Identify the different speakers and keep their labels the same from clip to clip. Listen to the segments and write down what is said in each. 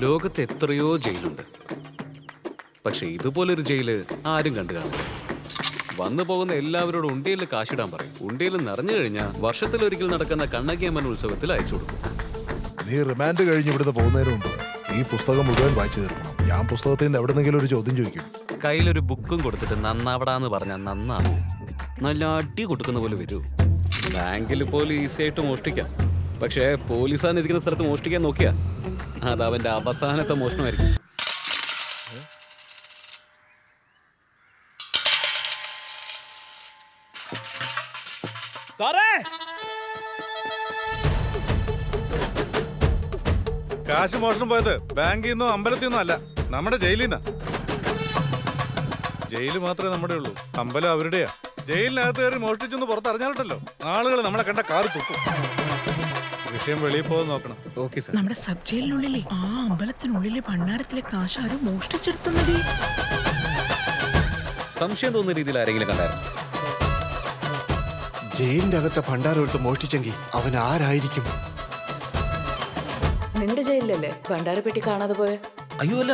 Speaker 1: ലോകത്ത് എത്രയോ ജയിലുണ്ട്, പക്ഷെ ഇതുപോലൊരു ജയില് ആരും കണ്ടു കാണില്ല. വന്നു പോകുന്ന എല്ലാവരോടും ഉണ്ടിയിൽ കാശിടാൻ പറയും. ഉണ്ടിയിൽ നിറഞ്ഞു കഴിഞ്ഞാൽ വർഷത്തിലൊരിക്കൽ നടക്കുന്ന കണ്ണകിയമ്മൻ ഉത്സവത്തിൽ അയച്ചു കൊടുക്കും.
Speaker 2: നീ റിമാൻഡ് കഴിഞ്ഞ് ഇവിടുന്ന് പോകുന്നതിന് മുമ്പ് ഈ പുസ്തകം മുഴുവൻ വായിച്ചു തീർക്കണം. ഞാൻ പുസ്തകത്തിൽ നിന്ന് എവിടെന്നെങ്കിലും ഒരു ചോദ്യം ചോദിക്കും.
Speaker 1: കയ്യിലൊരു ബുക്കും കൊടുത്തിട്ട് നന്നാവടാന്ന് പറഞ്ഞാൽ നന്നാണ്. നല്ല അടി കൊടുക്കുന്ന പോലെ വരൂ. ബാങ്കിൽ പോലും ഈസി ആയിട്ട് മോഷ്ടിക്കാം. പക്ഷേ പോലീസാനിരിക്കുന്ന സ്ഥലത്ത് മോഷ്ടിക്കാൻ നോക്കിയാ അത് അവന്റെ അവസാനത്തെ മോഷണമായിരിക്കും.
Speaker 3: സാറേ, കാശ് മോഷണം പോയത് ബാങ്കിൽ നിന്നോ അമ്പലത്തിൽ നിന്നോ അല്ല, നമ്മുടെ ജയിലിൽ നിന്നാ. ജയില് മാത്രമേ നമ്മുടെ ഉള്ളൂ, അമ്പലം അവരുടെയാ. ജയിലിനകത്ത് കയറി മോഷ്ടിച്ചൊന്ന് പുറത്തറിഞ്ഞാലോ ആളുകൾ നമ്മളെ കണ്ട കാറ് തുപ്പും. വിഷയം വെളിയിൽ പോകാൻ നോക്കണം.
Speaker 4: നമ്മുടെ സബ് ജയിലിനുള്ളിലെ ആ അമ്പലത്തിനുള്ളിലെ ഭണ്ഡാരത്തിലെ കാശ് ആരും മോഷ്ടിച്ചെടുത്തുന്നതേ.
Speaker 1: സംശയം തോന്നുന്ന രീതിയിൽ ആരെങ്കിലും കണ്ടായിരുന്നു?
Speaker 5: ജയിലിന്റെ അകത്തെ ഭണ്ഡാരം എടുത്ത് മോഷ്ടിച്ചെങ്കിൽ അവൻ ആരായിരിക്കും?
Speaker 6: നിങ്ങളുടെ ജയിലിലല്ലേ ഭണ്ഡാരപ്പെട്ടി കാണാതെ പോയെ?
Speaker 1: അയ്യോ അല്ല,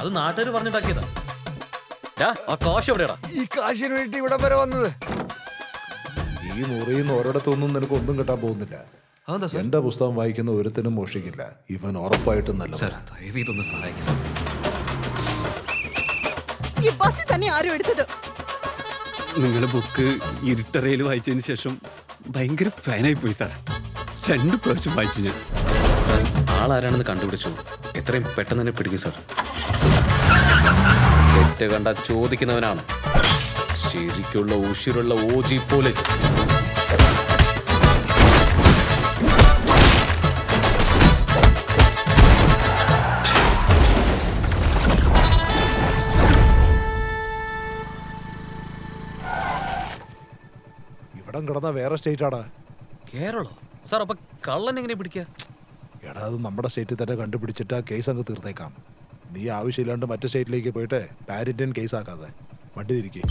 Speaker 1: അത് നാട്ടുകാർ പറഞ്ഞിട്ടാക്കിയതാ. ആ കാശ് എവിടെയാടാ?
Speaker 7: ഈ കാശിന് വേണ്ടി ഇവിടെ വരെ വന്നത്.
Speaker 2: ഈ മുറിയിൽ നിന്ന് ഒരിടത്തൊന്നും നിനക്ക് ഒന്നും കിട്ടാൻ പോകുന്നില്ല. എന്റെ പുസ്തകം വായിക്കുന്ന ഒരുത്തിനും മോഷ്ടിക്കില്ല. ഇവൻ ഉറപ്പായിട്ടും നല്ല.
Speaker 1: ദയവീതൊന്ന് സഹായിക്കും.
Speaker 4: ഈ ബസ് തന്നെ ആരും എടുത്തത്?
Speaker 8: നിങ്ങളുടെ ബുക്ക് ഇരുട്ടറയിൽ വായിച്ചതിന് ശേഷം ഭയങ്കര ഫാനായി പോയി സാർ. 2 പ്രാവശ്യം വായിച്ചു ഞാൻ.
Speaker 1: ആളാരാണെന്ന് കണ്ടുപിടിച്ചു. എത്രയും പെട്ടെന്ന് തന്നെ പിടിക്കും സാർ. തെറ്റ് കണ്ട ചോദിക്കുന്നവനാണ് ശരിക്കുള്ള ഉഷിരുള്ള OG പോലീസ്.
Speaker 2: ഇവിടം കിടന്ന വേറെ സ്റ്റേറ്റ് ആടാ.
Speaker 1: കേരളോ സാർ? അപ്പൊ കള്ളൻ എങ്ങനെ പിടിക്കുക?
Speaker 2: എടാ, അത് നമ്മുടെ സ്റ്റേറ്റിൽ തന്നെ കണ്ടുപിടിച്ചിട്ട് ആ കേസ് അങ്ങ് തീർത്തേക്കാം. നീ ആവശ്യമില്ലാണ്ട് മറ്റു സ്റ്റേറ്റിലേക്ക് പോയിട്ട് പാൻ ഇന്ത്യൻ കേസ് ആക്കാതെ വണ്ടി തിരിക്കേ.